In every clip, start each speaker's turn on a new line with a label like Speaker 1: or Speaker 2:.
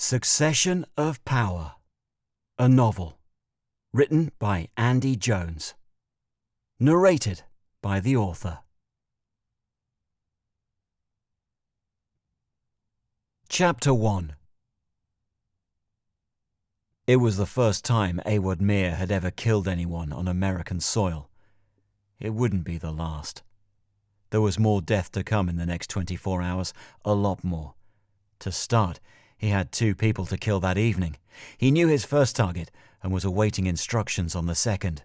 Speaker 1: Succession of Power, a novel, written by Andy Jones, narrated by the author. Chapter 1. It was the first time Awood Mere had ever killed anyone on American soil. It wouldn't be the last. There was more death to come in the next 24 hours, a lot more. To start, he had 2 people to kill that evening. He knew his first target and was awaiting instructions on the second.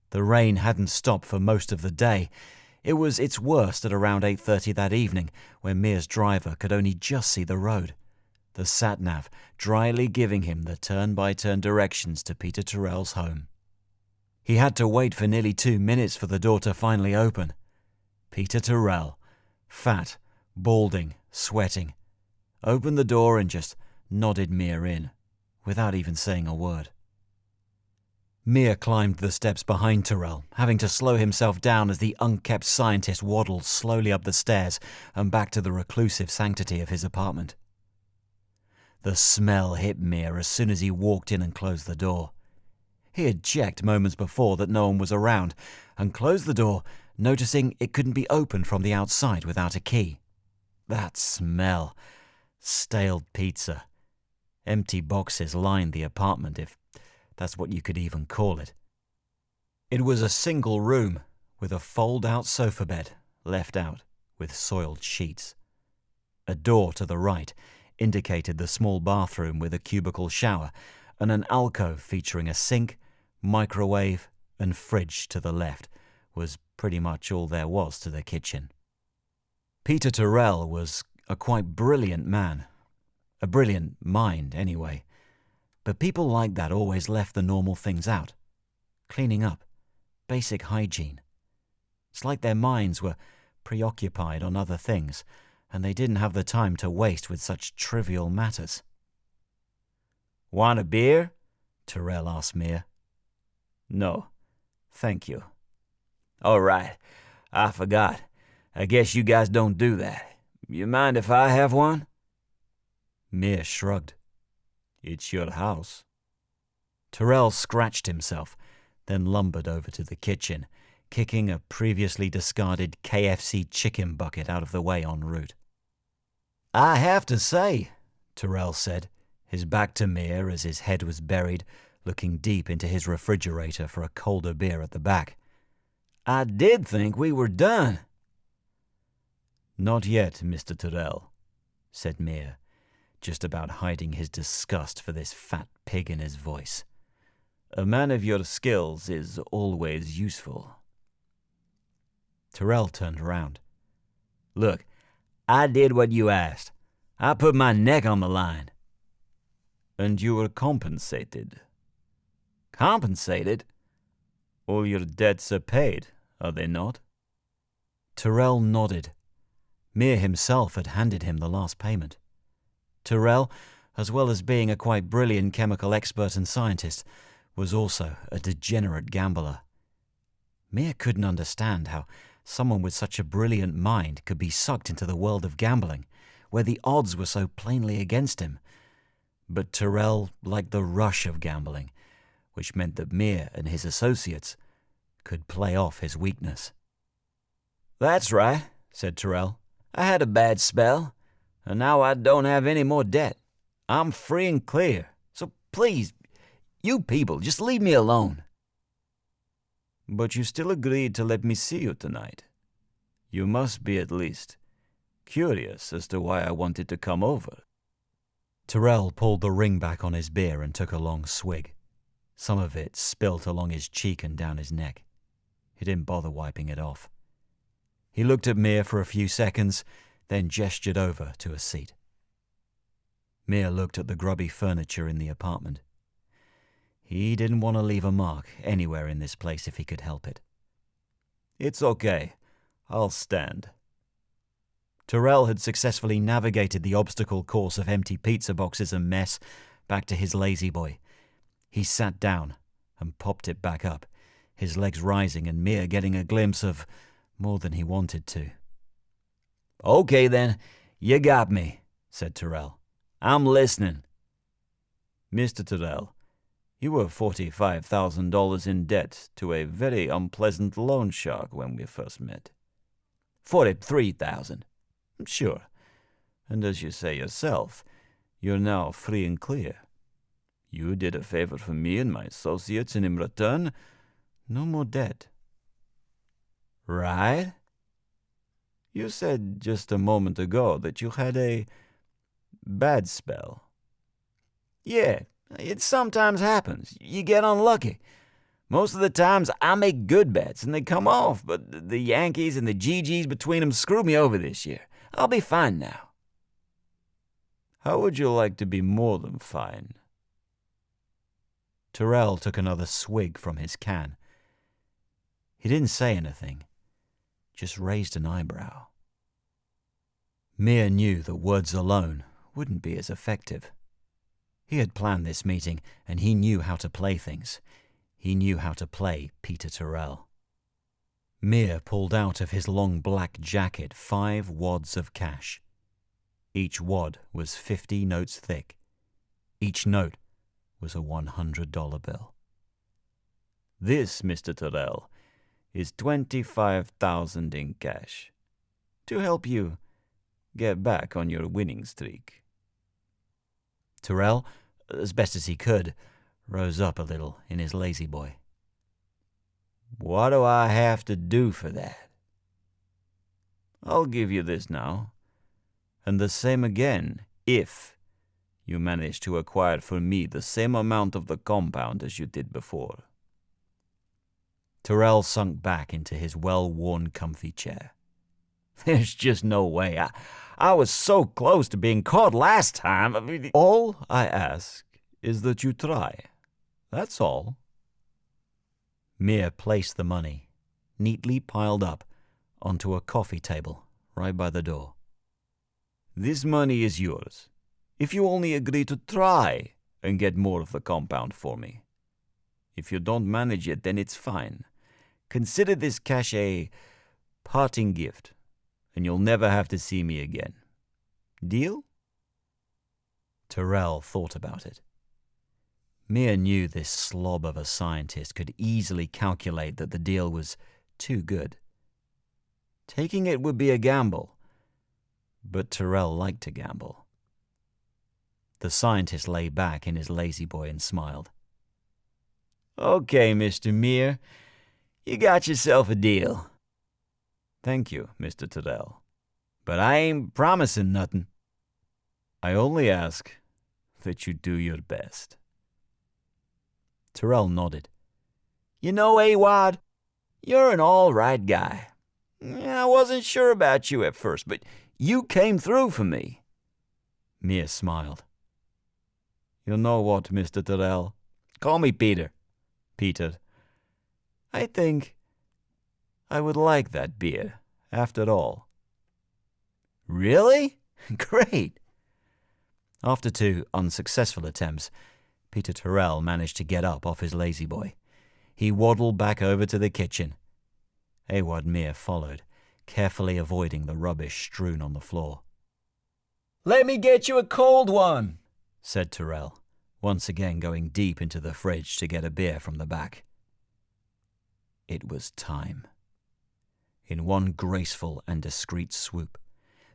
Speaker 1: The rain hadn't stopped for most of the day. It was its worst at around 8:30 that evening, when Mere's driver could only just see the road, the sat-nav dryly giving him the turn-by-turn directions to Peter Tyrrell's home. He had to wait for nearly 2 minutes for the door to finally open. Peter Tyrrell, fat, balding, sweating, opened the door and just nodded Mere in, without even saying a word. Mere climbed the steps behind Tyrrell, having to slow himself down as the unkempt scientist waddled slowly up the stairs and back to the reclusive sanctity of his apartment. The smell hit Mere as soon as he walked in and closed the door. He had checked moments before that no one was around, and closed the door, noticing it couldn't be opened from the outside without a key. That smell! Stale pizza. Empty boxes lined the apartment, if that's what you could even call it. It was a single room, with a fold-out sofa bed, left out, with soiled sheets. A door to the right indicated the small bathroom with a cubicle shower, and an alcove featuring a sink, microwave, and fridge to the left was pretty much all there was to the kitchen. Peter Tyrrell was a quite brilliant man. A brilliant mind, anyway. But people like that always left the normal things out. Cleaning up, basic hygiene. It's like their minds were preoccupied on other things, and they didn't have the time to waste with such trivial matters. "Want a beer?" Tyrrell asked Mere. "No, thank you." "All right, I forgot. I guess you guys don't do that. You mind if I have one?" Mere shrugged. "It's your house." Tyrrell scratched himself, then lumbered over to the kitchen, kicking a previously discarded KFC chicken bucket out of the way en route. "I have to say," Tyrrell said, his back to Mere as his head was buried, looking deep into his refrigerator for a colder beer at the back, "I did think we were done." "Not yet, Mr. Tyrrell," said Mere, just about hiding his disgust for this fat pig in his voice. "A man of your skills is always useful." Tyrrell turned around. "Look, I did what you asked. I put my neck on the line." "And you were compensated." "Compensated? All your debts are paid, are they not?" Tyrrell nodded. Mere himself had handed him the last payment. Tyrrell, as well as being a quite brilliant chemical expert and scientist, was also a degenerate gambler. Mere couldn't understand how someone with such a brilliant mind could be sucked into the world of gambling, where the odds were so plainly against him. But Tyrrell liked the rush of gambling, which meant that Mere and his associates could play off his weakness. "That's right," said Tyrrell. "I had a bad spell, and now I don't have any more debt. I'm free and clear. So please, you people, just leave me alone." "But you still agreed to let me see you tonight. You must be at least curious as to why I wanted to come over." Tyrrell pulled the ring back on his beer and took a long swig. Some of it spilt along his cheek and down his neck. He didn't bother wiping it off. He looked at Mere for a few seconds, then gestured over to a seat. Mere looked at the grubby furniture in the apartment. He didn't want to leave a mark anywhere in this place if he could help it. "It's okay. I'll stand." Tyrrell had successfully navigated the obstacle course of empty pizza boxes and mess back to his lazy boy. He sat down and popped it back up, his legs rising and Mere getting a glimpse of more than he wanted to. "Okay then, you got me," said Tyrrell. I'm listening. Mr. Tyrrell, you were $45,000 in debt to a very unpleasant loan shark when we first met. 43,000. Sure. And as you say yourself, you're now free and clear. You did a favor for me and my associates, and in return, no more debt. Right? You said just a moment ago that you had a bad spell. Yeah, it sometimes happens. You get unlucky. Most of the times I make good bets and they come off, but the Yankees and the GGs between them screwed me over this year. I'll be fine now. How would you like to be more than fine? Tyrrell took another swig from his can. He didn't say anything, just raised an eyebrow. Mir knew that words alone wouldn't be as effective. He had planned this meeting, and he knew how to play things. He knew how to play Peter Tyrrell. Mir pulled out of his long black jacket 5 wads of cash. Each wad was 50 notes thick. Each note was a $100 bill. This, Mr. Tyrrell, is $25,000 in cash to help you get back on your winning streak. Tyrrell, as best as he could, rose up a little in his lazy boy. What do I have to do for that? I'll give you this now, and the same again if you manage to acquire for me the same amount of the compound as you did before. Tyrrell sunk back into his well-worn comfy chair. There's just no way. I was so close to being caught last time. All I ask is that you try. That's all. Mir placed the money, neatly piled up, onto a coffee table right by the door. This money is yours, if you only agree to try and get more of the compound for me. If you don't manage it, then it's fine. Consider this cash a parting gift, and you'll never have to see me again. Deal? Tyrrell thought about it. Mir knew this slob of a scientist could easily calculate that the deal was too good. Taking it would be a gamble, but Tyrrell liked to gamble. The scientist lay back in his lazy boy and smiled. Okay, Mr. Mir, you got yourself a deal. Thank you, Mr. Tyrrell, but I ain't promising nothing. I only ask that you do your best. Tyrrell nodded. You know, Awad, you're an all-right guy. I wasn't sure about you at first, but you came through for me. Mir smiled. You know what, Mr. Tyrrell? Call me Peter. Peter. I think I would like that beer, after all. Really? Great. After 2 unsuccessful attempts, Peter Tyrrell managed to get up off his lazy boy. He waddled back over to the kitchen. Awad Mir followed, carefully avoiding the rubbish strewn on the floor. Let me get you a cold one, said Tyrrell, once again going deep into the fridge to get a beer from the back. It was time. In one graceful and discreet swoop,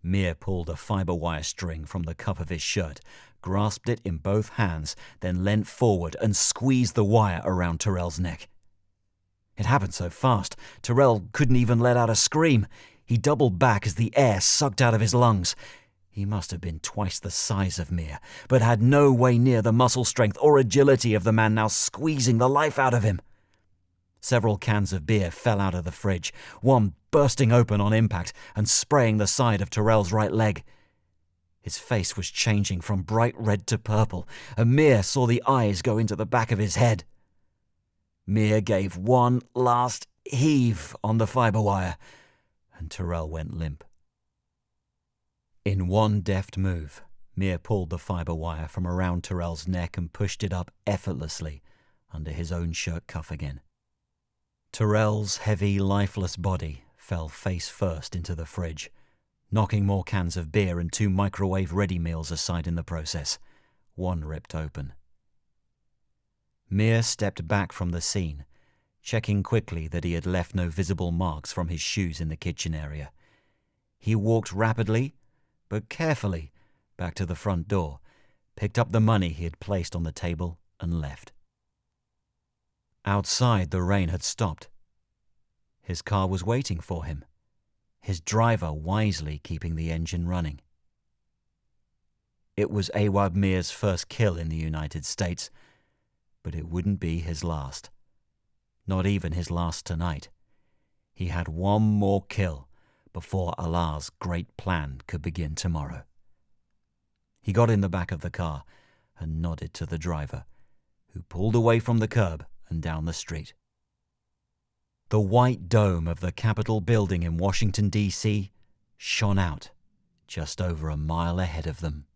Speaker 1: Mir pulled a fiber wire string from the cuff of his shirt, grasped it in both hands, then leant forward and squeezed the wire around Tyrrell's neck. It happened so fast, Tyrrell couldn't even let out a scream. He doubled back as the air sucked out of his lungs. He must have been twice the size of Mir, but had no way near the muscle strength or agility of the man now squeezing the life out of him. Several cans of beer fell out of the fridge, one bursting open on impact and spraying the side of Tyrrell's right leg. His face was changing from bright red to purple, and Mir saw the eyes go into the back of his head. Mir gave one last heave on the fiber wire, and Tyrrell went limp. In one deft move, Mir pulled the fiber wire from around Tyrrell's neck and pushed it up effortlessly under his own shirt cuff again. Tyrrell's heavy, lifeless body fell face first into the fridge, knocking more cans of beer and 2 microwave-ready meals aside in the process. One ripped open. Mir stepped back from the scene, checking quickly that he had left no visible marks from his shoes in the kitchen area. He walked rapidly, but carefully, back to the front door, picked up the money he had placed on the table, and left. Outside, the rain had stopped. His car was waiting for him, his driver wisely keeping the engine running. It was Awad Mir's first kill in the United States, but it wouldn't be his last. Not even his last tonight. He had one more kill before Allah's great plan could begin tomorrow. He got in the back of the car and nodded to the driver, who pulled away from the curb and down the street. The white dome of the Capitol building in Washington, D.C. shone out just over a mile ahead of them.